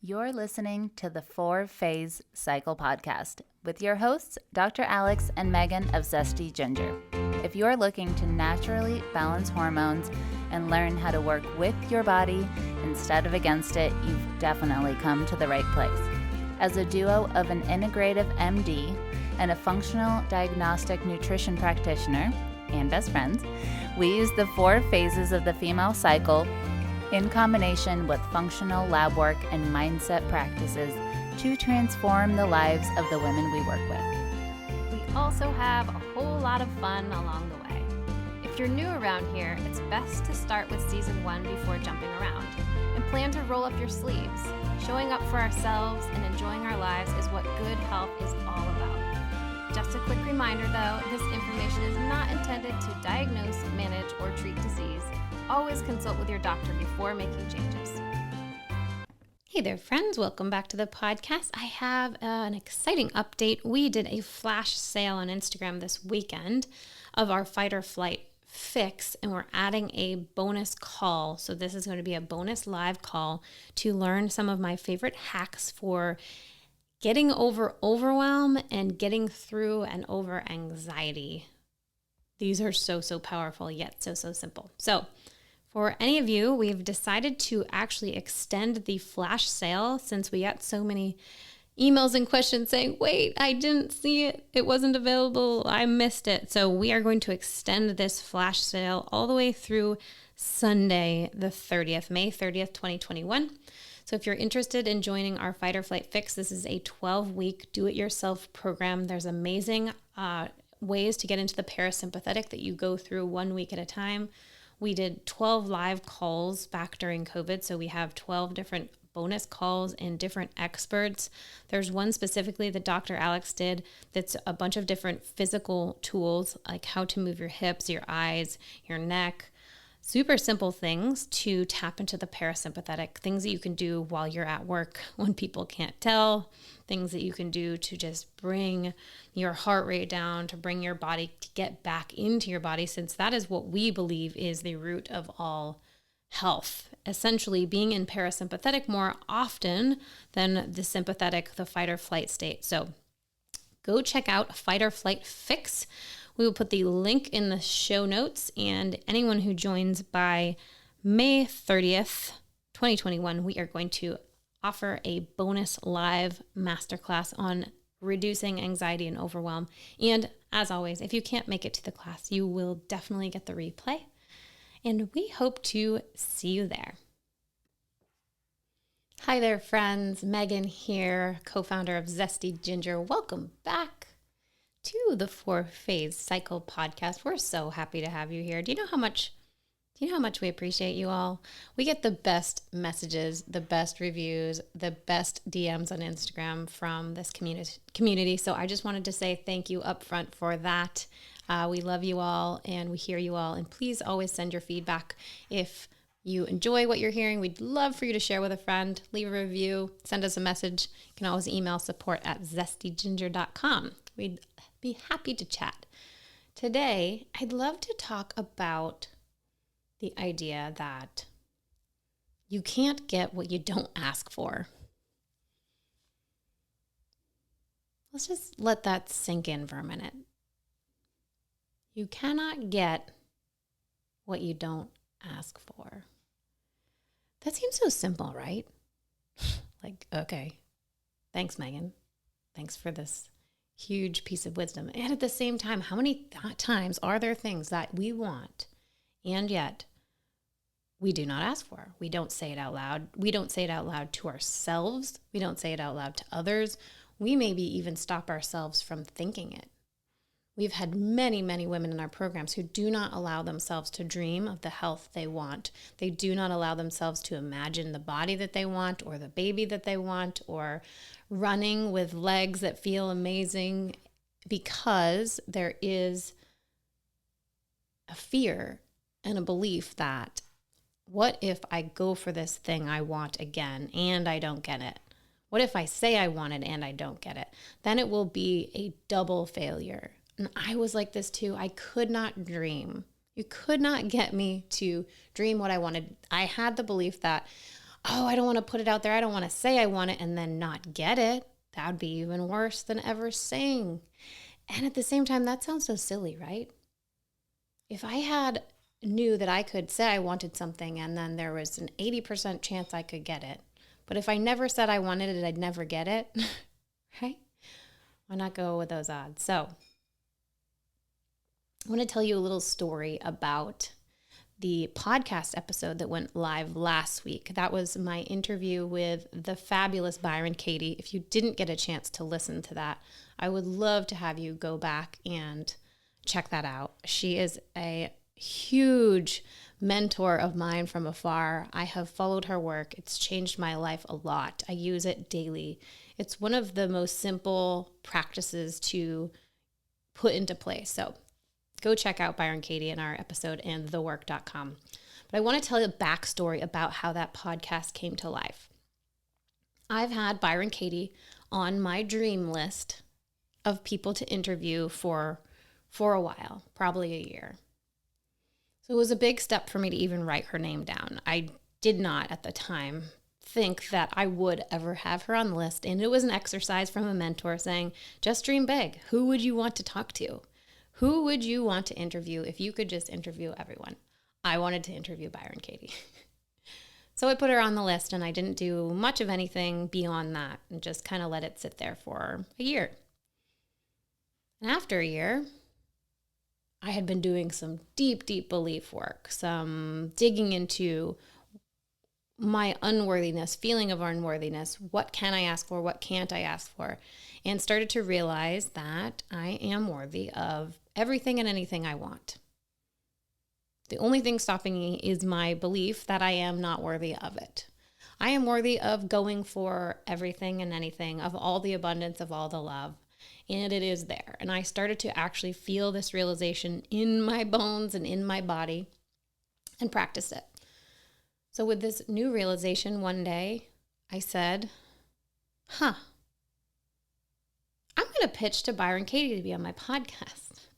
You're listening to the 4-Phase Cycle Podcast with your hosts, Dr. Alex and Megan of ZESTY Ginger. If you're looking to naturally balance hormones and learn how to work with your body instead of against it, you've definitely come to the right place. As a duo of an integrative MD and a functional diagnostic nutrition practitioner and best friends, we use the 4 phases of the female cycle in combination with functional lab work and mindset practices to transform the lives of the women we work with. We also have a whole lot of fun along the way. If you're new around here, it's best to start with season 1 before jumping around, and plan to roll up your sleeves. Showing up for ourselves and enjoying our lives is what good health is all about. Just a quick reminder though, this information is not intended to diagnose, manage, or treat disease. Always consult with your doctor before making changes. Hey there, friends. Welcome back to the podcast. I have an exciting update. We did a flash sale on Instagram this weekend of our fight or flight fix, and we're adding a bonus call. So this is going to be a bonus live call to learn some of my favorite hacks for getting over overwhelm and getting through and over anxiety. These are so powerful, yet so simple. So for any of you, we've decided to actually extend the flash sale since we got so many emails and questions saying, wait, I didn't see it. It wasn't available. I missed it. So we are going to extend this flash sale all the way through Sunday, the 30th, May 30th, 2021. So if you're interested in joining our Fight or Flight Fix, this is a 12-week do-it-yourself program. There's amazing ways to get into the parasympathetic that you go through 1 week at a time. We did 12 live calls back during COVID, so we have 12 different bonus calls and different experts. There's one specifically that Dr. Alex did that's a bunch of different physical tools, like how to move your hips, your eyes, your neck. Super simple things to tap into the parasympathetic, things that you can do while you're at work when people can't tell, things that you can do to just bring your heart rate down, to bring your body to get back into your body, since that is what we believe is the root of all health. Essentially being in parasympathetic more often than the sympathetic, the fight or flight state. So go check out Fight or Flight Fix. We will put the link in the show notes, and anyone who joins by May 30th, 2021, we are going to offer a bonus live masterclass on reducing anxiety and overwhelm. And as always, if you can't make it to the class, you will definitely get the replay. And we hope to see you there. Hi there, friends. Megan here, co-founder of ZESTY Ginger. Welcome back to the 4-Phase Cycle Podcast. We're so happy to have you here. Do you know how much we appreciate you all? We get the best messages, the best reviews, the best DMs on Instagram from this community. So I just wanted to say thank you up front for that. We love you all and we hear you all. And please always send your feedback. If you enjoy what you're hearing, we'd love for you to share with a friend, leave a review, send us a message. You can always email support@zestyginger.com. We'd be happy to chat. Today, I'd love to talk about the idea that you can't get what you don't ask for. Let's just let that sink in for a minute. You cannot get what you don't ask for. That seems so simple, right? Like, okay, thanks, Megan. Thanks for this huge piece of wisdom. And at the same time, how many times are there things that we want and yet we do not ask for? We don't say it out loud. We don't say it out loud to ourselves. We don't say it out loud to others. We maybe even stop ourselves from thinking it. We've had many women in our programs who do not allow themselves to dream of the health they want. They do not allow themselves to imagine the body that they want or the baby that they want or running with legs that feel amazing, because there is a fear and a belief that, what if I go for this thing I want again and I don't get it? What if I say I want it and I don't get it? Then it will be a double failure. And I was like this too. I could not dream. You could not get me to dream what I wanted. I had the belief that oh, I don't want to put it out there. I don't want to say I want it and then not get it. That would be even worse than ever saying. And at the same time, that sounds so silly, right? If I knew that I could say I wanted something and then there was an 80% chance I could get it, but if I never said I wanted it, I'd never get it, right? Why not go with those odds? So I want to tell you a little story about the podcast episode that went live last week. That was my interview with the fabulous Byron Katie. If you didn't get a chance to listen to that, I would love to have you go back and check that out. She is a huge mentor of mine from afar. I have followed her work. It's changed my life a lot. I use it daily. It's one of the most simple practices to put into place. So go check out Byron Katie in our episode and thework.com. But I want to tell you a backstory about how that podcast came to life. I've had Byron Katie on my dream list of people to interview for a while, probably a year. So it was a big step for me to even write her name down. I did not at the time think that I would ever have her on the list. And it was an exercise from a mentor saying, just dream big. Who would you want to talk to? Who would you want to interview if you could just interview everyone? I wanted to interview Byron Katie. So I put her on the list and I didn't do much of anything beyond that and just kind of let it sit there for a year. And after a year, I had been doing some deep, deep belief work, some digging into my unworthiness, feeling of unworthiness. What can I ask for? What can't I ask for? And started to realize that I am worthy of everything and anything I want. The only thing stopping me is my belief that I am not worthy of it. I am worthy of going for everything and anything, of all the abundance, of all the love. And it is there. And I started to actually feel this realization in my bones and in my body and practice it. So with this new realization, one day I said, I'm going to pitch to Byron Katie to be on my podcast.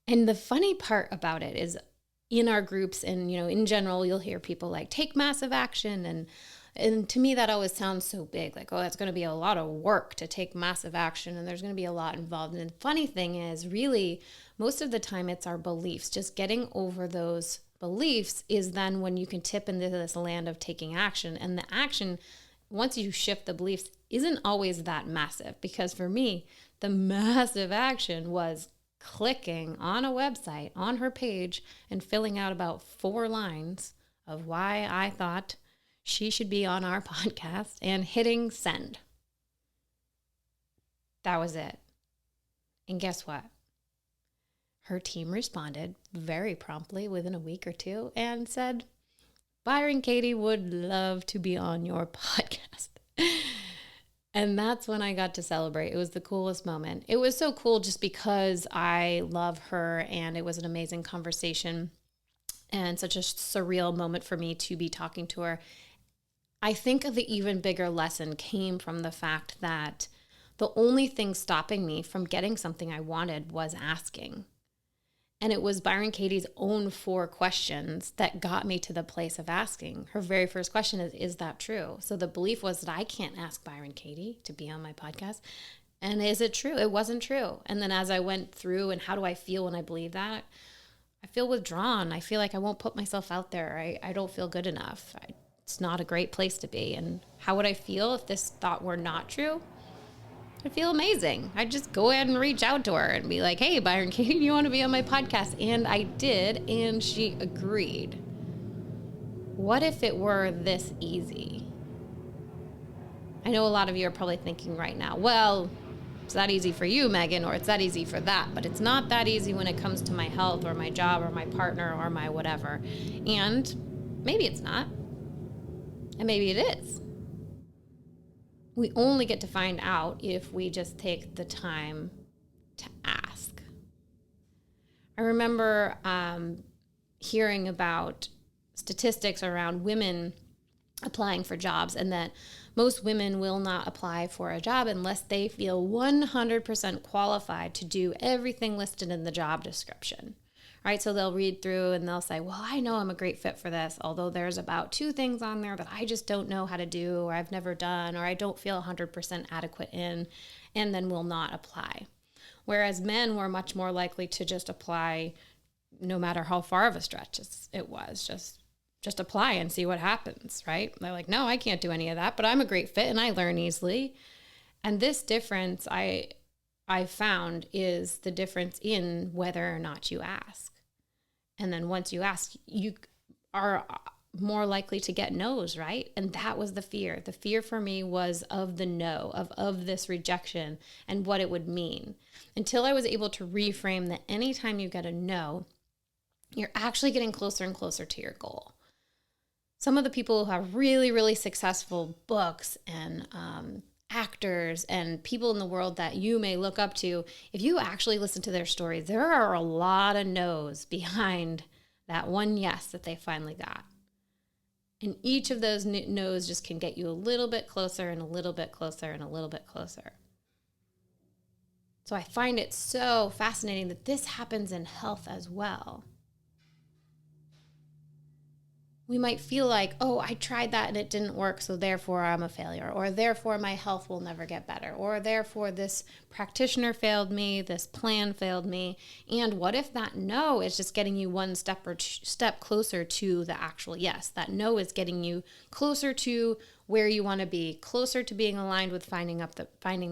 And the funny part about it is in our groups and, in general, you'll hear people like take massive action. And to me, that always sounds so big, like, oh, that's going to be a lot of work to take massive action and there's going to be a lot involved. And the funny thing is really most of the time it's our beliefs. Just getting over those beliefs is then when you can tip into this land of taking action. And the action, once you shift the beliefs, isn't always that massive. Because for me, the massive action was clicking on a website, on her page, and filling out about 4 lines of why I thought she should be on our podcast and hitting send. That was it. And guess what? Her team responded very promptly within a week or two and said, Byron Katie would love to be on your podcast. And that's when I got to celebrate. It was the coolest moment. It was so cool just because I love her and it was an amazing conversation and such a surreal moment for me to be talking to her. I think the even bigger lesson came from the fact that the only thing stopping me from getting something I wanted was asking. And it was Byron Katie's own 4 questions that got me to the place of asking. Her very first question is that true? So the belief was that I can't ask Byron Katie to be on my podcast. And is it true? It wasn't true. And then as I went through and how do I feel when I believe that? I feel withdrawn. I feel like I won't put myself out there. I don't feel good enough. It's not a great place to be. And how would I feel if this thought were not true? I'd feel amazing. I'd just go ahead and reach out to her and be like, hey, Byron Katie, you want to be on my podcast? And I did, and she agreed. What if it were this easy? I know a lot of you are probably thinking right now, well, it's that easy for you, Megan, or it's that easy for that, but it's not that easy when it comes to my health or my job or my partner or my whatever. And maybe it's not, and maybe it is. We only get to find out if we just take the time to ask. I remember hearing about statistics around women applying for jobs and that most women will not apply for a job unless they feel 100% qualified to do everything listed in the job description. right? So they'll read through and they'll say, well, I know I'm a great fit for this, although there's about 2 things on there that I just don't know how to do, or I've never done, or I don't feel 100% adequate in, and then will not apply. Whereas men were much more likely to just apply no matter how far of a stretch it was, just apply and see what happens, right? They're like, no, I can't do any of that, but I'm a great fit and I learn easily. And this difference I found is the difference in whether or not you ask. And then once you ask, you are more likely to get no's, right? And that was the fear. The fear for me was of the no, of this rejection and what it would mean. Until I was able to reframe that anytime you get a no, you're actually getting closer and closer to your goal. Some of the people who have really, really successful books and actors and people in the world that you may look up to, if you actually listen to their stories, there are a lot of no's behind that one yes that they finally got. And each of those no's just can get you a little bit closer and a little bit closer and a little bit closer. So I find it so fascinating that this happens in health as well. We might feel like, oh, I tried that and it didn't work, so therefore I'm a failure, or therefore my health will never get better, or therefore this practitioner failed me, this plan failed me. And what if that no is just getting you one step closer to the actual yes? That no is getting you closer to where you want to be, closer to being aligned with finding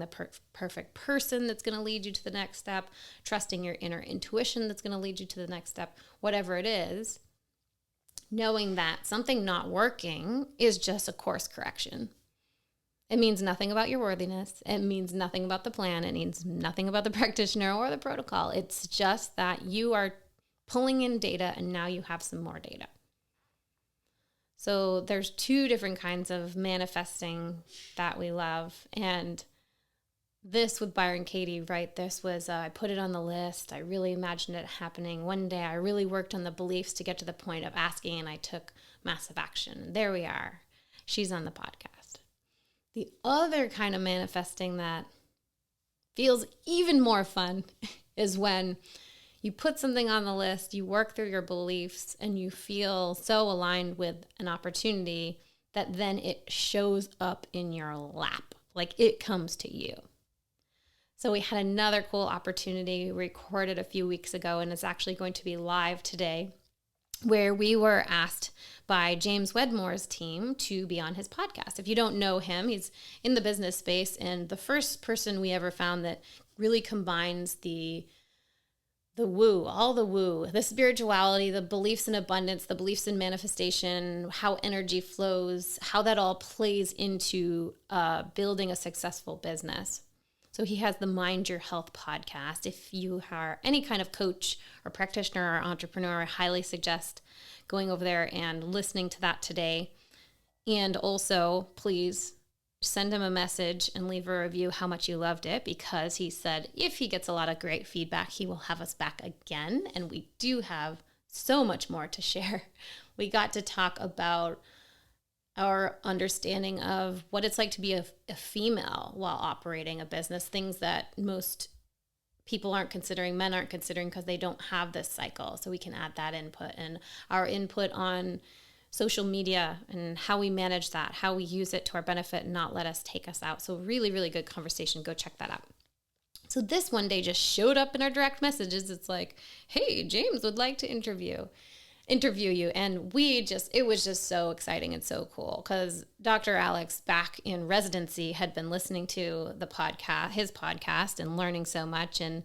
the perfect person that's going to lead you to the next step, trusting your inner intuition that's going to lead you to the next step, whatever it is. Knowing that something not working is just a course correction. It means nothing about your worthiness. It means nothing about the plan. It means nothing about the practitioner or the protocol. It's just that you are pulling in data and now you have some more data. So there's 2 different kinds of manifesting that we love. And this with Byron Katie, right? This was, I put it on the list. I really imagined it happening. One day I really worked on the beliefs to get to the point of asking, and I took massive action. And there we are. She's on the podcast. The other kind of manifesting that feels even more fun is when you put something on the list, you work through your beliefs, and you feel so aligned with an opportunity that then it shows up in your lap. Like it comes to you. So we had another cool opportunity recorded a few weeks ago, and it's actually going to be live today, where we were asked by James Wedmore's team to be on his podcast. If you don't know him, he's in the business space, and the first person we ever found that really combines the woo, all the woo, the spirituality, the beliefs in abundance, the beliefs in manifestation, how energy flows, how that all plays into building a successful business. So he has the Mind Your Health podcast. If you are any kind of coach or practitioner or entrepreneur, I highly suggest going over there and listening to that today. And also, please send him a message and leave a review how much you loved it, because he said if he gets a lot of great feedback, he will have us back again. And we do have so much more to share. We got to talk about our understanding of what it's like to be a female while operating a business, things that most people aren't considering, men aren't considering, because they don't have this cycle. So we can add that input, and our input on social media and how we manage that, how we use it to our benefit and not let us take us out. So really, really good conversation. Go check that out. So this one day just showed up in our direct messages. It's like, hey, James would like to interview you. And it was just so exciting and so cool, because Dr. Alex back in residency had been listening to his podcast and learning so much, and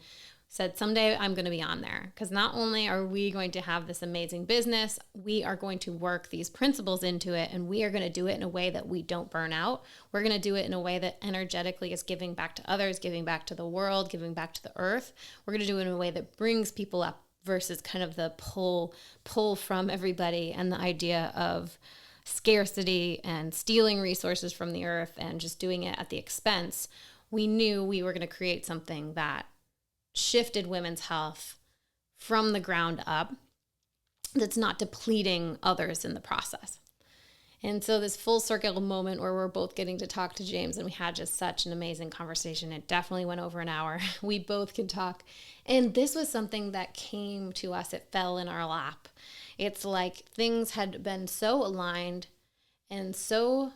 said, someday I'm going to be on there, because not only are we going to have this amazing business, we are going to work these principles into it, and we are going to do it in a way that we don't burn out. We're going to do it in a way that energetically is giving back to others, giving back to the world, giving back to the earth. We're going to do it in a way that brings people up, versus kind of the pull from everybody, and the idea of scarcity and stealing resources from the earth and just doing it at the expense. We knew we were going to create something that shifted women's health from the ground up, that's not depleting others in the process. And so this full circle moment where we're both getting to talk to James, and we had just such an amazing conversation. It definitely went over an hour. We both could talk. And this was something that came to us. It fell in our lap. It's like things had been so aligned and so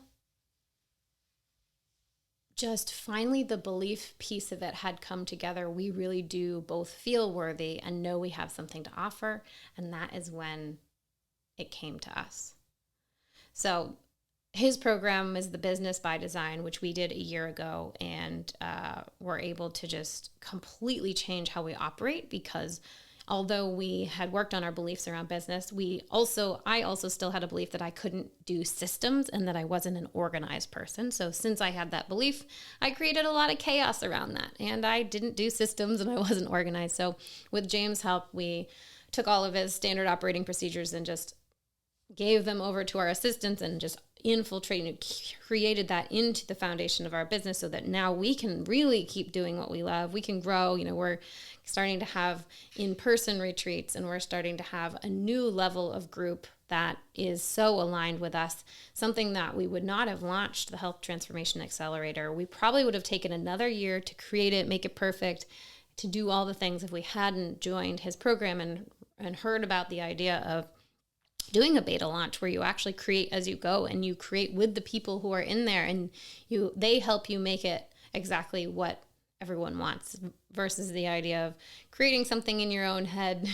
just finally the belief piece of it had come together. We really do both feel worthy and know we have something to offer. And that is when it came to us. So his program is the Business by Design, which we did a year ago, and we're able to just completely change how we operate, because although we had worked on our beliefs around business, I also still had a belief that I couldn't do systems and that I wasn't an organized person. So since I had that belief, I created a lot of chaos around that, and I didn't do systems and I wasn't organized. So with James' help, we took all of his standard operating procedures and just gave them over to our assistants and just infiltrated and created that into the foundation of our business, so that now we can really keep doing what we love. We can grow. We're starting to have in-person retreats, and we're starting to have a new level of group that is so aligned with us, something that we would not have launched the Health Transformation Accelerator. We probably would have taken another year to create it, make it perfect, to do all the things if we hadn't joined his program and heard about the idea of doing a beta launch where you actually create as you go, and you create with the people who are in there, and they help you make it exactly what everyone wants, versus the idea of creating something in your own head,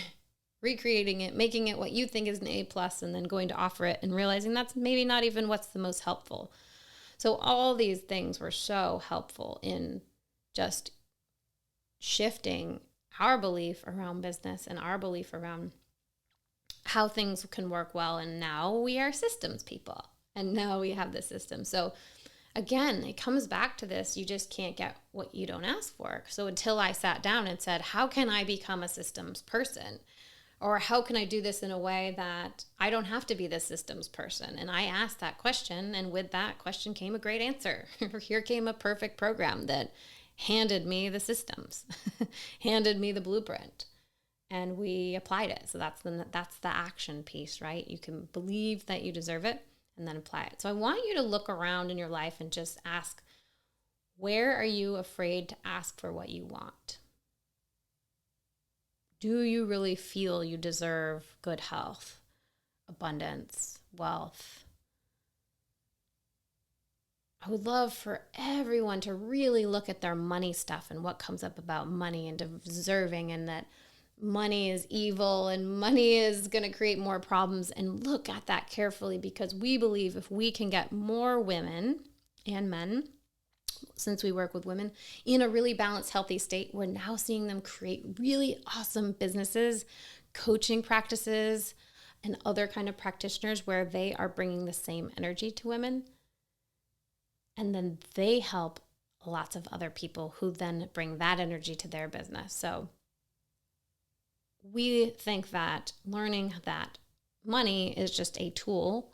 recreating it, making it what you think is an A+, and then going to offer it and realizing that's maybe not even what's the most helpful. So all these things were so helpful in just shifting our belief around business and our belief around how things can work well. And now we are systems people, and now we have the system. So again, it comes back to this: you just can't get what you don't ask for. So until I sat down and said, how can I become a systems person? Or how can I do this in a way that I don't have to be the systems person? And I asked that question, and with that question came a great answer. Here came a perfect program that handed me the systems, handed me the blueprint. And we applied it. So that's the action piece, right? You can believe that you deserve it and then apply it. So I want you to look around in your life and just ask, where are you afraid to ask for what you want? Do you really feel you deserve good health, abundance, wealth? I would love for everyone to really look at their money stuff and what comes up about money and deserving, and that money is evil and money is going to create more problems, and look at that carefully, because we believe if we can get more women and men, since we work with women, in a really balanced, healthy state, we're now seeing them create really awesome businesses, coaching practices, and other kind of practitioners where they are bringing the same energy to women. And then they help lots of other people who then bring that energy to their business. So we think that learning that money is just a tool.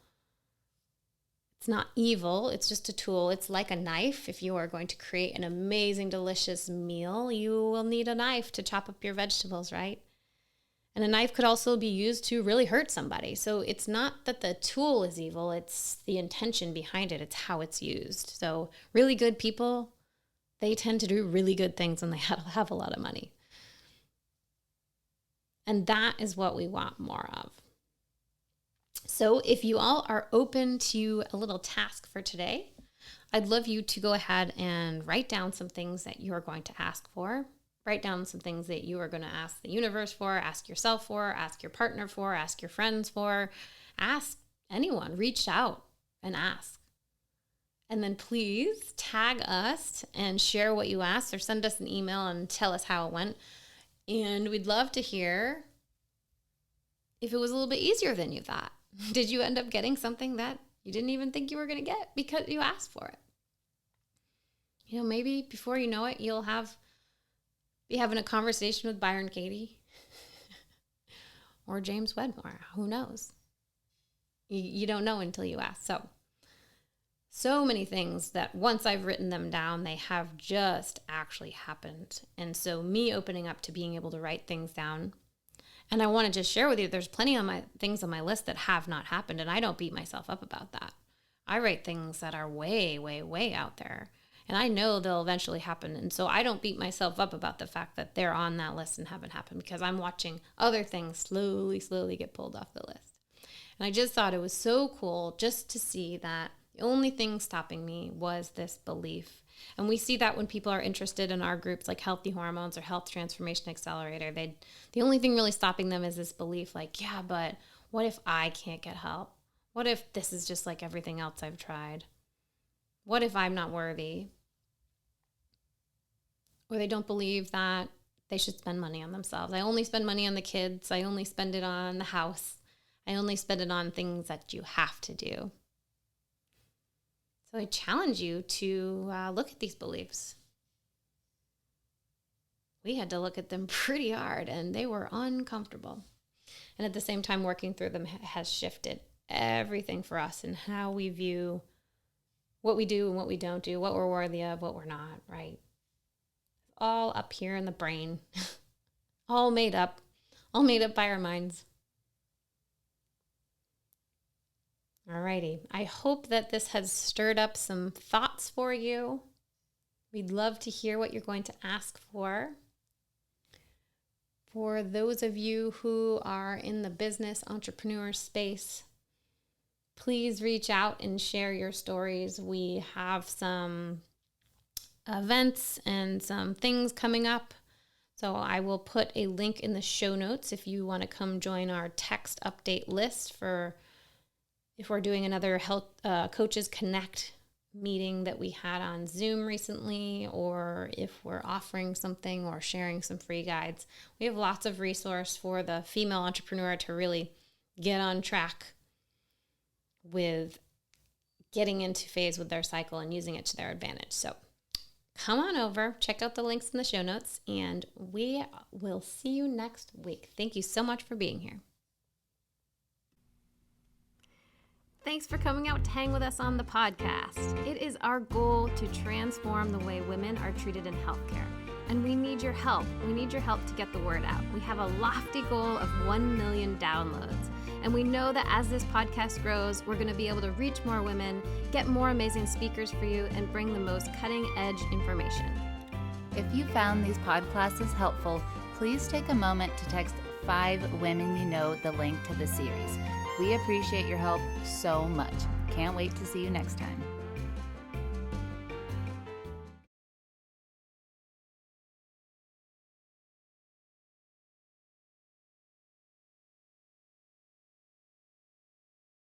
It's not evil. It's just a tool. It's like a knife. If you are going to create an amazing, delicious meal, you will need a knife to chop up your vegetables, right? And a knife could also be used to really hurt somebody. So it's not that the tool is evil. It's the intention behind it. It's how it's used. So really good people, they tend to do really good things when they have a lot of money. And that is what we want more of. So if you all are open to a little task for today, I'd love you to go ahead and write down some things that you are going to ask for. Write down some things that you are going to ask the universe for, ask yourself for, ask your partner for, ask your friends for, ask anyone. Reach out and ask. And then please tag us and share what you asked, or send us an email and tell us how it went. And we'd love to hear if it was a little bit easier than you thought. Did you end up getting something that you didn't even think you were going to get because you asked for it? Maybe before you know it, you'll be having a conversation with Byron Katie or James Wedmore. Who knows? You don't know until you ask. So many things that once I've written them down, they have just actually happened. And so me opening up to being able to write things down, and I want to just share with you, there's plenty of things on my list that have not happened, and I don't beat myself up about that. I write things that are way, way, way out there. And I know they'll eventually happen. And so I don't beat myself up about the fact that they're on that list and haven't happened, because I'm watching other things slowly get pulled off the list. And I just thought it was so cool just to see that the only thing stopping me was this belief. And we see that when people are interested in our groups like Healthy Hormones or Health Transformation Accelerator, the only thing really stopping them is this belief like, yeah, but what if I can't get help? What if this is just like everything else I've tried? What if I'm not worthy? Or they don't believe that they should spend money on themselves. I only spend money on the kids. I only spend it on the house. I only spend it on things that you have to do. So I challenge you to look at these beliefs. We had to look at them pretty hard, and they were uncomfortable. And at the same time, working through them has shifted everything for us and how we view what we do and what we don't do, what we're worthy of, what we're not, right? All up here in the brain, all made up by our minds. Alrighty, I hope that this has stirred up some thoughts for you. We'd love to hear what you're going to ask for. For those of you who are in the business entrepreneur space, please reach out and share your stories. We have some events and some things coming up. So I will put a link in the show notes if you want to come join our text update list for if we're doing another Health Coaches Connect meeting that we had on Zoom recently, or if we're offering something or sharing some free guides. We have lots of resource for the female entrepreneur to really get on track with getting into phase with their cycle and using it to their advantage. So come on over, check out the links in the show notes, and we will see you next week. Thank you so much for being here. Thanks for coming out to hang with us on the podcast. It is our goal to transform the way women are treated in healthcare. And we need your help. We need your help to get the word out. We have a lofty goal of 1 million downloads. And we know that as this podcast grows, we're going to be able to reach more women, get more amazing speakers for you, and bring the most cutting-edge information. If you found these podcasts helpful, please take a moment to text 5 women you know the link to the series. We appreciate your help so much. Can't wait to see you next time.